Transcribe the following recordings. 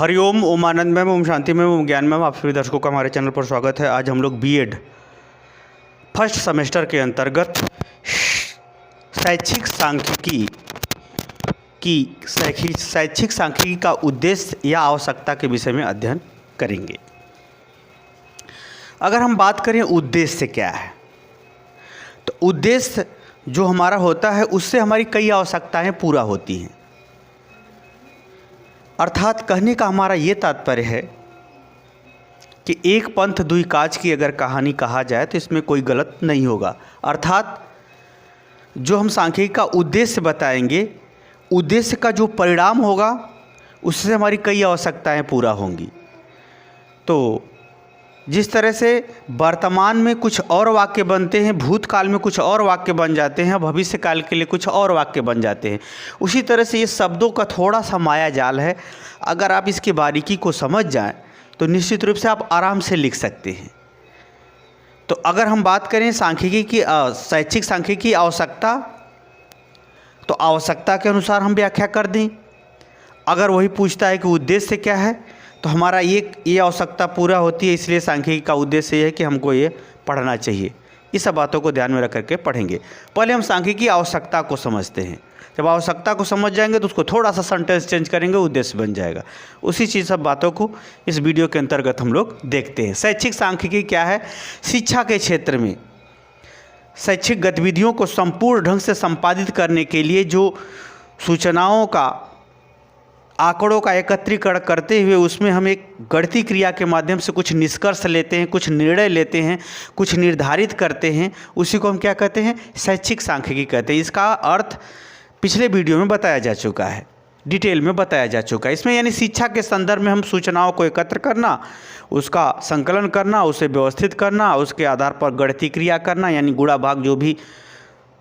हरिओम, ओम आनंद में, ओम शांति में, ओम ज्ञान में, आप सभी दर्शकों का हमारे चैनल पर स्वागत है। आज हम लोग बीएड फर्स्ट सेमेस्टर के अंतर्गत शैक्षिक सांख्यिकी का उद्देश्य या आवश्यकता के विषय में अध्ययन करेंगे। अगर हम बात करें उद्देश्य क्या है, तो उद्देश्य जो हमारा होता है उससे हमारी कई आवश्यकताएं पूरा होती हैं। अर्थात कहने का हमारा ये तात्पर्य है कि एक पंथ दुई काज की अगर कहानी कहा जाए तो इसमें कोई गलत नहीं होगा। अर्थात जो हम सांख्यिकी का उद्देश्य बताएंगे, उद्देश्य का जो परिणाम होगा उससे हमारी कई आवश्यकताएं पूरा होंगी। तो जिस तरह से वर्तमान में कुछ और वाक्य बनते हैं, भूतकाल में कुछ और वाक्य बन जाते हैं, भविष्य काल के लिए कुछ और वाक्य बन जाते हैं, उसी तरह से ये शब्दों का थोड़ा सा माया जाल है। अगर आप इसकी बारीकी को समझ जाएं तो निश्चित रूप से आप आराम से लिख सकते हैं। तो अगर हम बात करें सांख्यिकी की शैक्षिक सांख्यिकी की आवश्यकता, तो आवश्यकता के अनुसार हम व्याख्या कर दें। अगर वही पूछता है कि उद्देश्य क्या है, तो हमारा ये आवश्यकता पूरा होती है। इसलिए सांख्यिकी का उद्देश्य ये है कि हमको ये पढ़ना चाहिए। इस सब बातों को ध्यान में रख करके पढ़ेंगे। पहले हम सांख्यिकी की आवश्यकता को समझते हैं। जब आवश्यकता को समझ जाएंगे तो उसको थोड़ा सा सेंटेंस चेंज करेंगे, उद्देश्य बन जाएगा। उसी चीज़ सब बातों को इस वीडियो के अंतर्गत हम लोग देखते हैं। शैक्षिक सांख्यिकी क्या है? शिक्षा के क्षेत्र में शैक्षिक गतिविधियों को संपूर्ण ढंग से संपादित करने के लिए जो सूचनाओं का, आंकड़ों का एकत्रीकरण करते हुए उसमें हम एक गणितीय क्रिया के माध्यम से कुछ निष्कर्ष लेते हैं, कुछ निर्णय लेते हैं, कुछ निर्धारित करते हैं, उसी को हम क्या कहते हैं? शैक्षिक सांख्यिकी कहते हैं। इसका अर्थ पिछले वीडियो में बताया जा चुका है, डिटेल में बताया जा चुका है। इसमें यानी शिक्षा के संदर्भ में हम सूचनाओं को एकत्र करना, उसका संकलन करना, उसे व्यवस्थित करना, उसके आधार पर गणितीय क्रिया करना, यानी गुणा भाग जो भी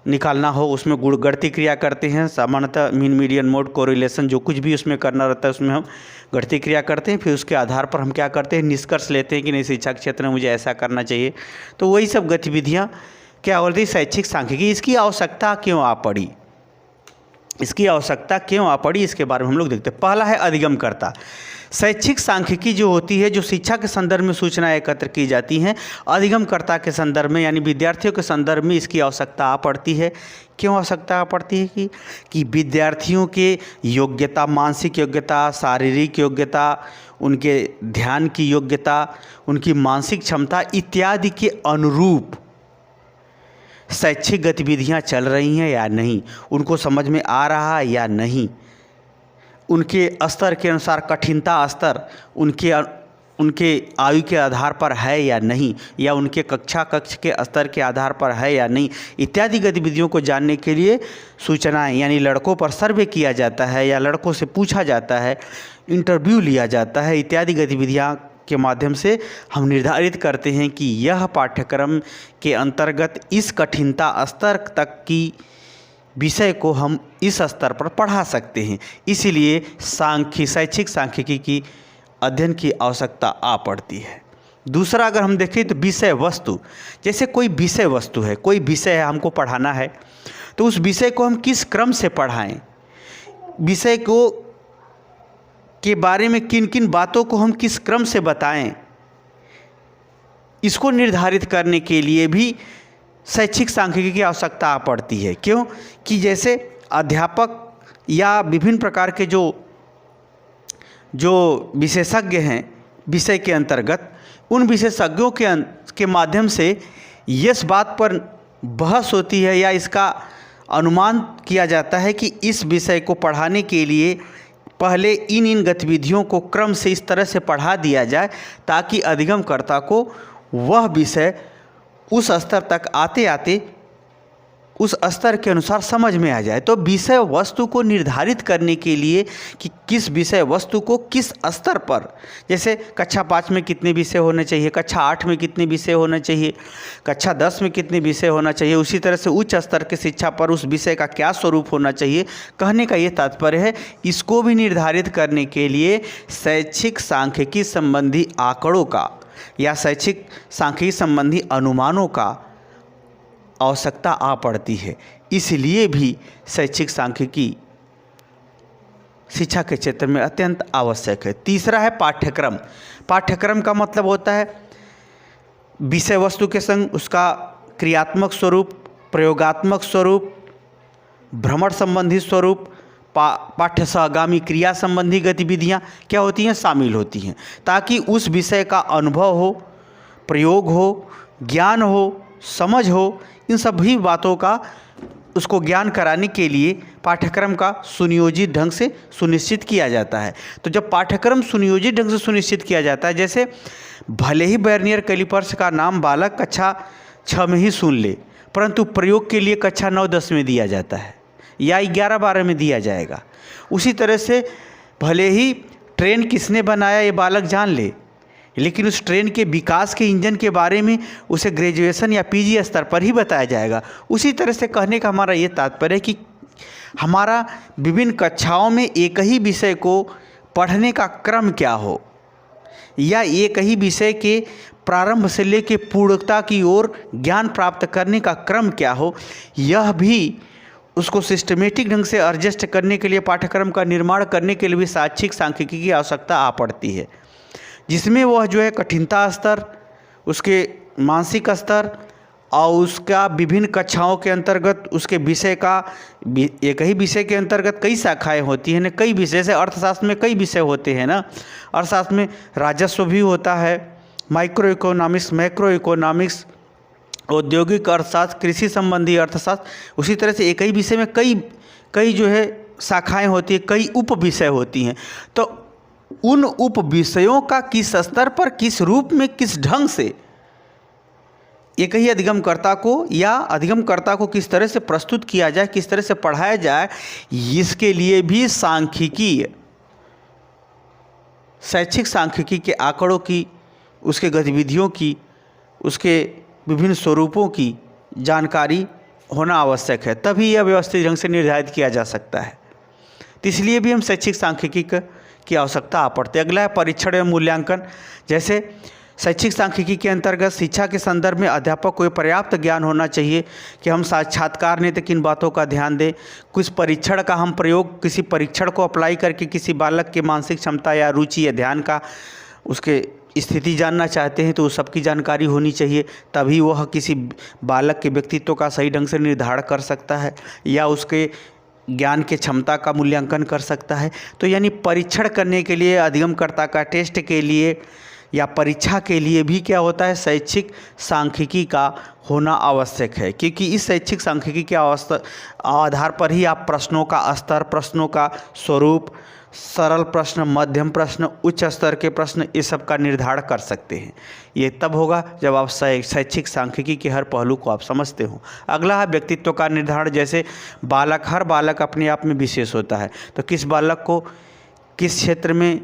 निकालना हो उसमें गणितीय क्रिया करते हैं। सामान्यतः मीन, मीडियन, मोड, कोरिलेशन जो कुछ भी उसमें करना रहता है उसमें हम गणितीय क्रिया करते हैं। फिर उसके आधार पर हम क्या करते हैं? निष्कर्ष लेते हैं कि नहीं, शिक्षा के क्षेत्र में मुझे ऐसा करना चाहिए। तो वही सब गतिविधियाँ क्या बोलती है? शैक्षिक सांख्यिकी। इसकी आवश्यकता क्यों आ पड़ी, इसकी आवश्यकता क्यों आ पड़ी, इसके बारे में हम लोग देखते हैं। पहला है अधिगमकर्ता। शैक्षिक सांख्यिकी जो होती है, जो शिक्षा के संदर्भ में सूचना एकत्र की जाती हैं, अधिगमकर्ता के संदर्भ में यानी विद्यार्थियों के संदर्भ में इसकी आवश्यकता आ पड़ती है। क्यों आवश्यकता आ पड़ती है? कि विद्यार्थियों के योग्यता, मानसिक योग्यता, शारीरिक योग्यता, उनके ध्यान की योग्यता, उनकी मानसिक क्षमता इत्यादि के अनुरूप शैक्षिक गतिविधियां चल रही हैं या नहीं, उनको समझ में आ रहा है या नहीं, उनके स्तर के अनुसार कठिनता स्तर उनके आयु के आधार पर है या नहीं, या उनके कक्ष के स्तर के आधार पर है या नहीं, इत्यादि गतिविधियों को जानने के लिए सूचनाएं, यानी लड़कों पर सर्वे किया जाता है या लड़कों से पूछा जाता है, इंटरव्यू लिया जाता है, इत्यादि गतिविधियां के माध्यम से हम निर्धारित करते हैं कि यह पाठ्यक्रम के अंतर्गत इस कठिनता स्तर तक की विषय को हम इस स्तर पर पढ़ा सकते हैं। इसीलिए शैक्षिक सांख्यिकी की अध्ययन की आवश्यकता आ पड़ती है। दूसरा, अगर हम देखें तो विषय वस्तु। जैसे कोई विषय वस्तु है, कोई विषय है, हमको पढ़ाना है, तो उस विषय को हम किस क्रम से पढ़ाएं, विषय को के बारे में किन किन बातों को हम किस क्रम से बताएं, इसको निर्धारित करने के लिए भी शैक्षिक सांख्यिकी की आवश्यकता आ पड़ती है। क्यों? कि जैसे अध्यापक या विभिन्न प्रकार के जो विशेषज्ञ हैं विषय के अंतर्गत, उन विशेषज्ञों के माध्यम से इस बात पर बहस होती है या इसका अनुमान किया जाता है कि इस विषय को पढ़ाने के लिए पहले इन गतिविधियों को क्रम से इस तरह से पढ़ा दिया जाए ताकि अधिगमकर्ता को वह विषय उस स्तर तक आते आते उस स्तर के अनुसार समझ में आ जाए। तो विषय वस्तु को निर्धारित करने के लिए कि किस विषय वस्तु को किस स्तर पर, जैसे कक्षा 5 में कितने विषय होने चाहिए, कक्षा 8 में कितने विषय होने चाहिए, कक्षा 10 में कितने विषय होना चाहिए, उसी तरह से उच्च स्तर की शिक्षा पर उस विषय का क्या स्वरूप होना चाहिए, कहने का ये तात्पर्य है। इसको भी निर्धारित करने के लिए शैक्षिक सांख्यिकी संबंधी आंकड़ों का या शैक्षिक सांख्यिकी संबंधी अनुमानों का आवश्यकता आ पड़ती है। इसलिए भी शैक्षिक सांख्यिकी शिक्षा के क्षेत्र में अत्यंत आवश्यक है। तीसरा है पाठ्यक्रम। पाठ्यक्रम का मतलब होता है विषय वस्तु के संग उसका क्रियात्मक स्वरूप, प्रयोगात्मक स्वरूप, भ्रमण संबंधी स्वरूप, पाठ्य सहगामी क्रिया संबंधी गतिविधियाँ क्या होती हैं, शामिल होती हैं, ताकि उस विषय का अनुभव हो, प्रयोग हो, ज्ञान हो, समझ हो, इन सभी बातों का उसको ज्ञान कराने के लिए पाठ्यक्रम का सुनियोजित ढंग से सुनिश्चित किया जाता है। तो जब पाठ्यक्रम सुनियोजित ढंग से सुनिश्चित किया जाता है, जैसे भले ही वर्नियर कैलिपर्स का नाम बालक कक्षा 6 में ही सुन ले, परंतु प्रयोग के लिए कक्षा 9-10 में दिया जाता है या 11-12 में दिया जाएगा। उसी तरह से भले ही ट्रेन किसने बनाया ये बालक जान ले, लेकिन उस ट्रेन के विकास के इंजन के बारे में उसे ग्रेजुएशन या पीजी स्तर पर ही बताया जाएगा। उसी तरह से कहने का हमारा ये तात्पर्य है कि हमारा विभिन्न कक्षाओं में एक ही विषय को पढ़ने का क्रम क्या हो, या एक ही विषय के प्रारंभ से लेकर पूर्णता की ओर ज्ञान प्राप्त करने का क्रम क्या हो, यह भी उसको सिस्टमेटिक ढंग से एडजस्ट करने के लिए, पाठ्यक्रम का निर्माण करने के लिए भी शैक्षिक सांख्यिकी की आवश्यकता आ पड़ती है, जिसमें वह जो है कठिनता स्तर, उसके मानसिक स्तर और उसका विभिन्न कक्षाओं के अंतर्गत उसके विषय का, एक ही विषय के अंतर्गत कई शाखाएं होती हैं ना, कई विषय से अर्थशास्त्र में कई विषय होते हैं ना। अर्थशास्त्र में राजस्व भी होता है, माइक्रो इकोनॉमिक्स, मैक्रो इकोनॉमिक्स, औद्योगिक अर्थशास्त्र, कृषि संबंधी अर्थशास्त्र। उसी तरह से एक ही विषय में कई जो है शाखाएं होती हैं, कई उप विषय होती हैं। तो उन उप विषयों का किस स्तर पर, किस रूप में, किस ढंग से एक ही अधिगमकर्ता को या अधिगमकर्ता को किस तरह से प्रस्तुत किया जाए, किस तरह से पढ़ाया जाए, इसके लिए भी सांख्यिकी, शैक्षिक सांख्यिकी के आंकड़ों की, उसके गतिविधियों की, उसके विभिन्न स्वरूपों की जानकारी होना आवश्यक है, तभी यह व्यवस्थित ढंग से निर्धारित किया जा सकता है। तो इसलिए भी हम शैक्षिक सांख्यिकी की आवश्यकता आ पड़ती है। अगला है परीक्षण एवं मूल्यांकन। जैसे शैक्षिक सांख्यिकी के अंतर्गत शिक्षा के संदर्भ में अध्यापक को पर्याप्त ज्ञान होना चाहिए कि हम साक्षात्कार ने तो किन बातों का ध्यान दें, कुछ परीक्षण का हम प्रयोग, किसी परीक्षण को अप्लाई करके किसी बालक की मानसिक क्षमता या रुचि या ध्यान का, उसके स्थिति जानना चाहते हैं तो उस सब की जानकारी होनी चाहिए, तभी वह किसी बालक के व्यक्तित्व का सही ढंग से निर्धारण कर सकता है या उसके ज्ञान के क्षमता का मूल्यांकन कर सकता है। तो यानी परीक्षण करने के लिए, अधिगमकर्ता का टेस्ट के लिए या परीक्षा के लिए भी क्या होता है, शैक्षिक सांख्यिकी का होना आवश्यक है, क्योंकि इस शैक्षिक सांख्यिकी के आधार पर ही आप प्रश्नों का स्तर, प्रश्नों का स्वरूप, सरल प्रश्न, मध्यम प्रश्न, उच्च स्तर के प्रश्न, ये सब का निर्धारण कर सकते हैं। ये तब होगा जब आप शैक्षिक सांख्यिकी के हर पहलू को आप समझते हो। अगला है व्यक्तित्व का निर्धारण। जैसे हर बालक अपने आप में विशेष होता है, तो किस बालक को किस क्षेत्र में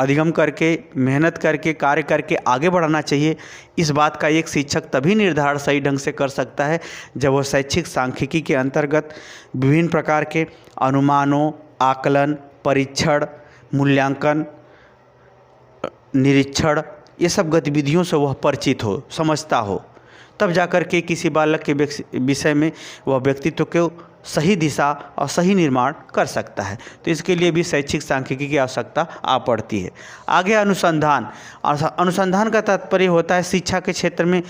अधिगम करके, मेहनत करके, कार्य करके आगे बढ़ाना चाहिए, इस बात का एक शिक्षक तभी निर्धारण सही ढंग से कर सकता है जब वह शैक्षिक सांख्यिकी के अंतर्गत विभिन्न प्रकार के अनुमानों, आकलन, परीक्षण, मूल्यांकन, निरीक्षण, ये सब गतिविधियों से वह परिचित हो, समझता हो, तब जाकर के किसी बालक के विषय में वह व्यक्तित्व को सही दिशा और सही निर्माण कर सकता है। तो इसके लिए भी शैक्षिक सांख्यिकी की आवश्यकता आ पड़ती है। आगे अनुसंधान। अनुसंधान का तात्पर्य होता है शिक्षा के क्षेत्र में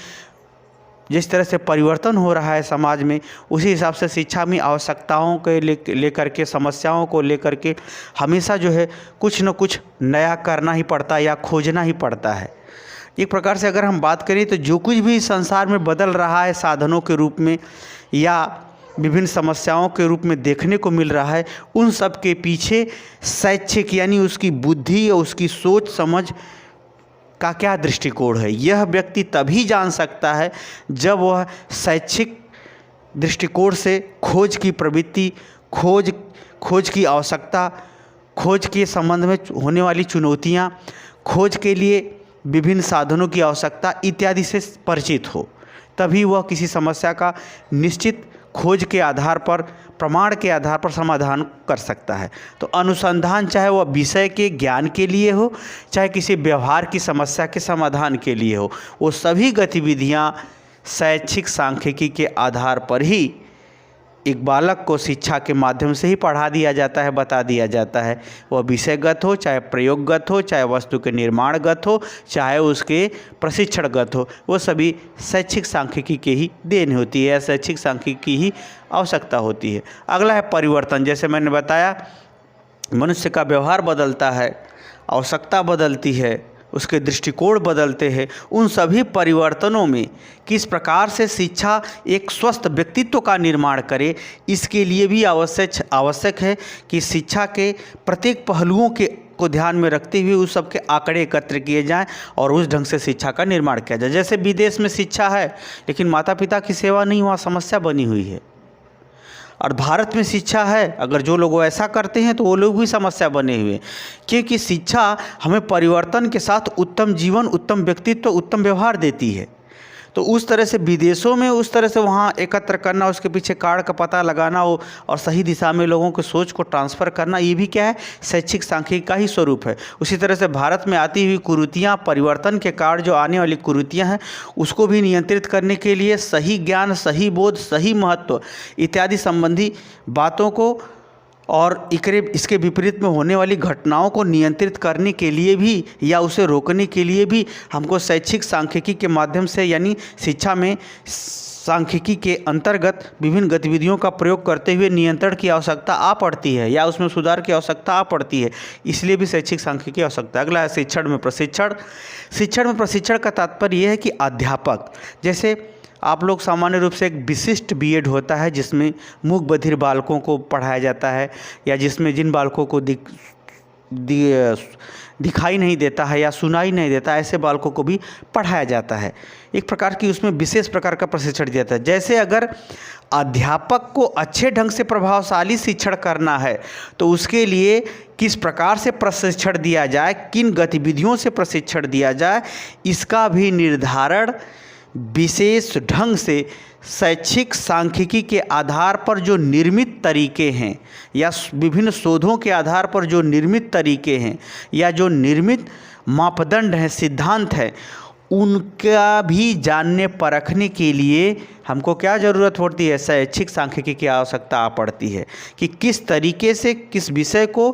जिस तरह से परिवर्तन हो रहा है समाज में, उसी हिसाब से शिक्षा में आवश्यकताओं के लेकर के, समस्याओं को लेकर के हमेशा जो है कुछ न कुछ नया करना ही पड़ता है या खोजना ही पड़ता है। एक प्रकार से अगर हम बात करें तो जो कुछ भी संसार में बदल रहा है साधनों के रूप में या विभिन्न समस्याओं के रूप में देखने को मिल रहा है, उन सब के पीछे शैक्षिक यानी उसकी बुद्धि और उसकी सोच समझ का क्या दृष्टिकोण है, यह व्यक्ति तभी जान सकता है जब वह शैक्षिक दृष्टिकोण से खोज की प्रवृत्ति, खोज की आवश्यकता, खोज के संबंध में होने वाली चुनौतियाँ, खोज के लिए विभिन्न साधनों की आवश्यकता इत्यादि से परिचित हो, तभी वह किसी समस्या का निश्चित खोज के आधार पर, प्रमाण के आधार पर समाधान कर सकता है। तो अनुसंधान चाहे वह विषय के ज्ञान के लिए हो, चाहे किसी व्यवहार की समस्या के समाधान के लिए हो, वो सभी गतिविधियां शैक्षिक सांख्यिकी के आधार पर ही एक बालक को शिक्षा के माध्यम से ही पढ़ा दिया जाता है, बता दिया जाता है। वह विषयगत हो, चाहे प्रयोगगत हो, चाहे वस्तु के निर्माणगत हो, चाहे उसके प्रशिक्षणगत हो, वो सभी शैक्षिक सांख्यिकी के ही देन होती है या शैक्षिक सांख्यिकी की ही आवश्यकता होती है। अगला है परिवर्तन। जैसे मैंने बताया, मनुष्य का व्यवहार बदलता है, आवश्यकता बदलती है, उसके दृष्टिकोण बदलते हैं। उन सभी परिवर्तनों में किस प्रकार से शिक्षा एक स्वस्थ व्यक्तित्व का निर्माण करे, इसके लिए भी आवश्यक है कि शिक्षा के प्रत्येक पहलुओं को ध्यान में रखते हुए उस सब के आंकड़े एकत्र किए जाएं और उस ढंग से शिक्षा का निर्माण किया जाए। जैसे विदेश में शिक्षा है लेकिन माता पिता की सेवा नहीं, वहाँ समस्या बनी हुई है। और भारत में शिक्षा है, अगर जो लोग ऐसा करते हैं तो वो लोग भी समस्या बने हुए, क्योंकि शिक्षा हमें परिवर्तन के साथ उत्तम जीवन, उत्तम व्यक्तित्व, उत्तम व्यवहार देती है। तो उस तरह से विदेशों में उस तरह से वहाँ एकत्र करना, उसके पीछे कारण का पता लगाना और सही दिशा में लोगों की सोच को ट्रांसफ़र करना, ये भी क्या है, शैक्षिक सांख्यिकी का ही स्वरूप है। उसी तरह से भारत में आती हुई कुरीतियाँ, परिवर्तन के कारण जो आने वाली कुरीतियाँ हैं, उसको भी नियंत्रित करने के लिए सही ज्ञान, सही बोध, सही महत्व इत्यादि संबंधी बातों को और इसके विपरीत में होने वाली घटनाओं को नियंत्रित करने के लिए भी या उसे रोकने के लिए भी हमको शैक्षिक सांख्यिकी के माध्यम से, यानी शिक्षा में सांख्यिकी के अंतर्गत विभिन्न गतिविधियों का प्रयोग करते हुए नियंत्रण की आवश्यकता आ पड़ती है या उसमें सुधार की आवश्यकता आ पड़ती है। इसलिए भी शैक्षिक सांख्यिकी की आवश्यकता है। अगला है शिक्षण में प्रशिक्षण। शिक्षण में प्रशिक्षण का तात्पर्य यह है कि अध्यापक, जैसे आप लोग सामान्य रूप से एक विशिष्ट बीएड होता है जिसमें मूक बधिर बालकों को पढ़ाया जाता है, या जिसमें जिन बालकों को दिखाई नहीं देता है या सुनाई नहीं देता, ऐसे बालकों को भी पढ़ाया जाता है। एक प्रकार की उसमें विशेष प्रकार का प्रशिक्षण दिया जाता है। जैसे अगर अध्यापक को अच्छे ढंग से प्रभावशाली शिक्षण करना है तो उसके लिए किस प्रकार से प्रशिक्षण दिया जाए, किन गतिविधियों से प्रशिक्षण दिया जाए, इसका भी निर्धारण विशेष ढंग से शैक्षिक सांख्यिकी के आधार पर जो निर्मित तरीके हैं या विभिन्न शोधों के आधार पर जो निर्मित तरीके हैं या जो निर्मित मापदंड हैं, सिद्धांत है, उनका भी जानने परखने के लिए हमको क्या ज़रूरत होती है, शैक्षिक सांख्यिकी की आवश्यकता पड़ती है कि किस तरीके से, किस विषय को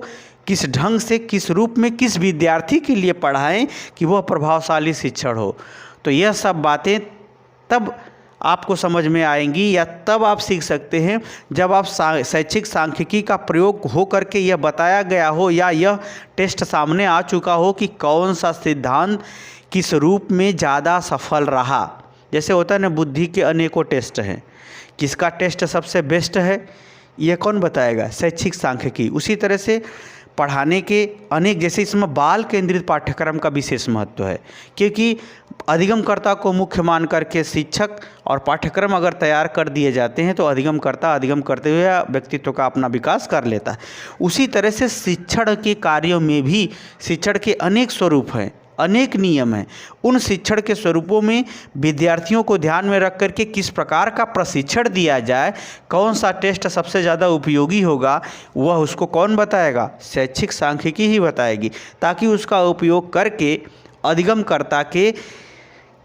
किस ढंग से, किस रूप में, किस विद्यार्थी के लिए पढ़ाएं कि वह प्रभावशाली शिक्षण हो। तो यह सब बातें तब आपको समझ में आएंगी या तब आप सीख सकते हैं जब आप शैक्षिक सांख्यिकी का प्रयोग हो करके यह बताया गया हो या यह टेस्ट सामने आ चुका हो कि कौन सा सिद्धांत किस रूप में ज़्यादा सफल रहा। जैसे होता है ना, बुद्धि के अनेकों टेस्ट हैं, किसका टेस्ट सबसे बेस्ट है यह कौन बताएगा, शैक्षिक सांख्यिकी। उसी तरह से पढ़ाने के अनेक, जैसे इसमें बाल केंद्रित पाठ्यक्रम का विशेष महत्व है, क्योंकि अधिगमकर्ता को मुख्य मान करके शिक्षक और पाठ्यक्रम अगर तैयार कर दिए जाते हैं तो अधिगमकर्ता अधिगम करते हुए व्यक्तित्व का अपना विकास कर लेता है। उसी तरह से शिक्षण के कार्यों में भी शिक्षण के अनेक स्वरूप हैं, अनेक नियम हैं। उन शिक्षण के स्वरूपों में विद्यार्थियों को ध्यान में रख करके किस प्रकार का प्रशिक्षण दिया जाए, कौन सा टेस्ट सबसे ज़्यादा उपयोगी होगा, वह उसको कौन बताएगा, शैक्षिक सांख्यिकी ही बताएगी, ताकि उसका उपयोग करके अधिगमकर्ता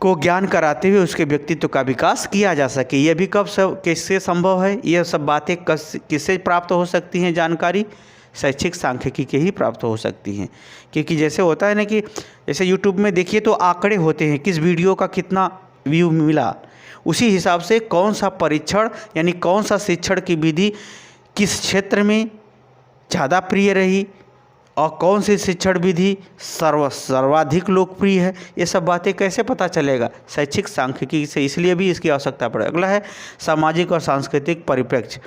को ज्ञान कराते हुए उसके व्यक्तित्व का विकास किया जा सके। यह भी किससे संभव है, यह सब बातें किससे प्राप्त हो सकती हैं जानकारी, शैक्षिक सांख्यिकी के ही प्राप्त हो सकती हैं। क्योंकि जैसे होता है ना कि जैसे यूट्यूब में देखिए तो आंकड़े होते हैं, किस वीडियो का कितना व्यू मिला, उसी हिसाब से कौन सा परीक्षण यानी कौन सा शिक्षण की विधि किस क्षेत्र में ज़्यादा प्रिय रही और कौन सी शिक्षण विधि सर्वाधिक लोकप्रिय है, ये सब बातें कैसे पता चलेगा, शैक्षिक सांख्यिकी से। इसलिए भी इसकी आवश्यकता पड़े। अगला है सामाजिक और सांस्कृतिक परिप्रेक्ष्य।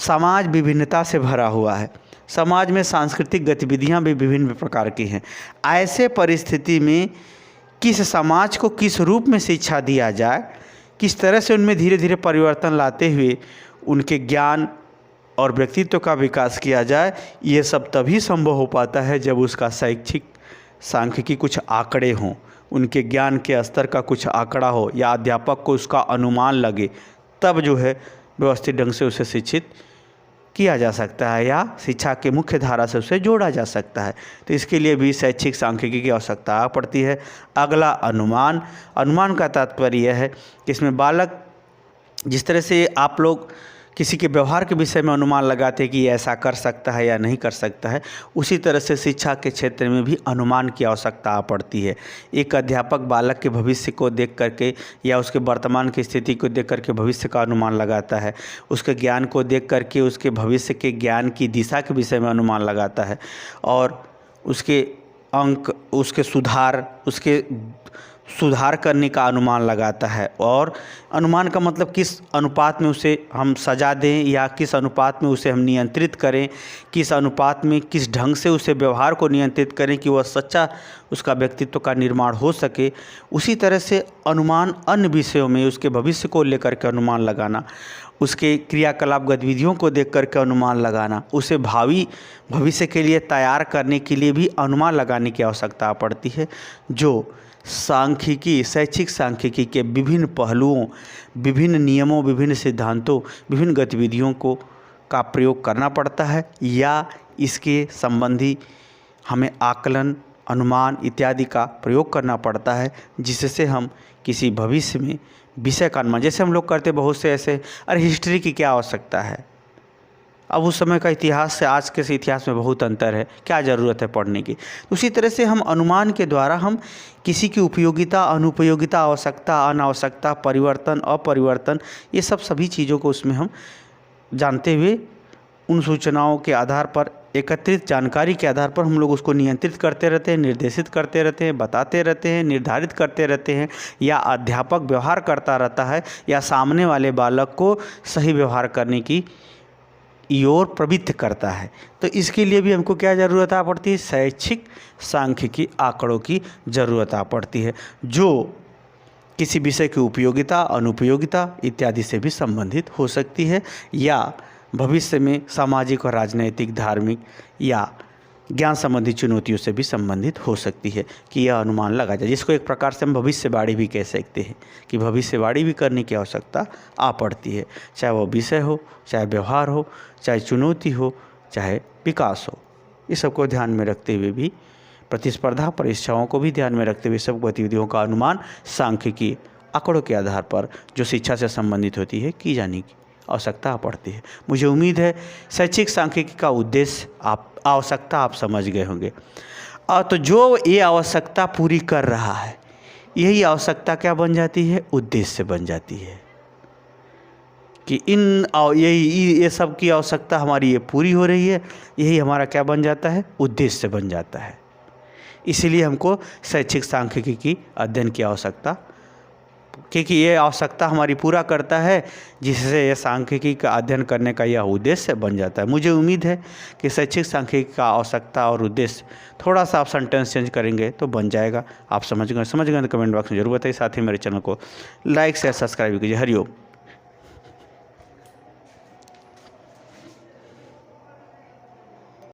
समाज विभिन्नता से भरा हुआ है, समाज में सांस्कृतिक गतिविधियां भी विभिन्न प्रकार की हैं। ऐसे परिस्थिति में किस समाज को किस रूप में शिक्षा दिया जाए, किस तरह से उनमें धीरे धीरे परिवर्तन लाते हुए उनके ज्ञान और व्यक्तित्व का विकास किया जाए, ये सब तभी संभव हो पाता है जब उसका शैक्षिक सांख्यिकी कुछ आंकड़े हों, उनके ज्ञान के स्तर का कुछ आंकड़ा हो या अध्यापक को उसका अनुमान लगे, तब जो है व्यवस्थित ढंग से उसे शिक्षित किया जा सकता है या शिक्षा के मुख्य धारा से उसे जोड़ा जा सकता है। तो इसके लिए भी शैक्षिक सांख्यिकी की आवश्यकता पड़ती है। अगला अनुमान। अनुमान का तात्पर्य यह है कि इसमें बालक, जिस तरह से आप लोग किसी के व्यवहार के विषय में अनुमान लगाते हैं कि ये ऐसा कर सकता है या नहीं कर सकता है, उसी तरह से शिक्षा के क्षेत्र में भी अनुमान की आवश्यकता पड़ती है। एक अध्यापक बालक के भविष्य को देख करके या उसके वर्तमान की स्थिति को देख करके भविष्य का अनुमान लगाता है, उसके ज्ञान को देख करके उसके भविष्य के ज्ञान की दिशा के विषय में अनुमान लगाता है, और उसके अंक, उसके सुधार करने का अनुमान लगाता है। और अनुमान का मतलब किस अनुपात में उसे हम सजा दें या किस अनुपात में उसे हम नियंत्रित करें, किस अनुपात में किस ढंग से उसे व्यवहार को नियंत्रित करें कि वह सच्चा उसका व्यक्तित्व का निर्माण हो सके। उसी तरह से अनुमान अन्य विषयों में उसके भविष्य को लेकर के अनुमान लगाना, उसके क्रियाकलाप गतिविधियों को देख कर के अनुमान लगाना, उसे भविष्य के लिए तैयार करने के लिए भी अनुमान लगाने की आवश्यकता पड़ती है, जो शैक्षिक सांख्यिकी के विभिन्न पहलुओं, विभिन्न नियमों, विभिन्न सिद्धांतों, विभिन्न गतिविधियों का प्रयोग करना पड़ता है, या इसके संबंधी हमें आकलन, अनुमान इत्यादि का प्रयोग करना पड़ता है, जिससे हम किसी भविष्य में विषय का अनुमान, जैसे हम लोग करते बहुत से ऐसे, अरे हिस्ट्री की क्या आवश्यकता है, अब उस समय का इतिहास से आज के इतिहास में बहुत अंतर है, क्या ज़रूरत है पढ़ने की। उसी तरह से हम अनुमान के द्वारा हम किसी की उपयोगिता, अनुपयोगिता, आवश्यकता, अनावश्यकता, परिवर्तन, अपरिवर्तन, ये सभी चीज़ों को उसमें हम जानते हुए उन सूचनाओं के आधार पर, एकत्रित जानकारी के आधार पर हम लोग उसको नियंत्रित करते रहते हैं, निर्देशित करते रहते हैं, बताते रहते हैं, निर्धारित करते रहते हैं, या अध्यापक व्यवहार करता रहता है या सामने वाले बालक को सही व्यवहार करने की ओर प्रवृत्त करता है। तो इसके लिए भी हमको क्या ज़रूरत आ पड़ती है, शैक्षिक सांख्यिकी आंकड़ों की ज़रूरत आ पड़ती है, जो किसी विषय की उपयोगिता, अनुपयोगिता इत्यादि से भी संबंधित हो सकती है, या भविष्य में सामाजिक और राजनैतिक, धार्मिक या ज्ञान संबंधी चुनौतियों से भी संबंधित हो सकती है कि यह अनुमान लगा जाए, जिसको एक प्रकार से हम भविष्यवाणी भी कह सकते हैं कि भविष्यवाणी भी करने की आवश्यकता आ पड़ती है, चाहे वो विषय हो, चाहे व्यवहार हो, चाहे चुनौती हो, चाहे विकास हो। इस सबको ध्यान में रखते हुए भी, प्रतिस्पर्धा परीक्षाओं को भी ध्यान में रखते हुए सब गतिविधियों का अनुमान सांख्यिकी आंकड़ों के आधार पर जो शिक्षा से संबंधित होती है की जाने की आवश्यकता पड़ती है। मुझे उम्मीद है शैक्षिक सांख्यिकी का उद्देश्य, आवश्यकता आप समझ गए होंगे। और तो जो ये आवश्यकता पूरी कर रहा है, यही आवश्यकता क्या बन जाती है, उद्देश्य बन जाती है कि ये सब की आवश्यकता हमारी ये पूरी हो रही है, यही हमारा क्या बन जाता है, उद्देश्य बन जाता है। इसीलिए हमको शैक्षिक सांख्यिकी की अध्ययन की आवश्यकता, क्योंकि ये आवश्यकता हमारी पूरा करता है, जिससे ये सांख्यिकी का अध्ययन करने का यह उद्देश्य बन जाता है। मुझे उम्मीद है कि शैक्षिक सांख्यिकी का आवश्यकता और उद्देश्य थोड़ा सा आप सेंटेंस चेंज करेंगे तो बन जाएगा। आप समझ गए तो कमेंट बॉक्स में जरूर बताइए। साथ ही मेरे चैनल को लाइक शेयर सब्सक्राइब कीजिए। हरिओम।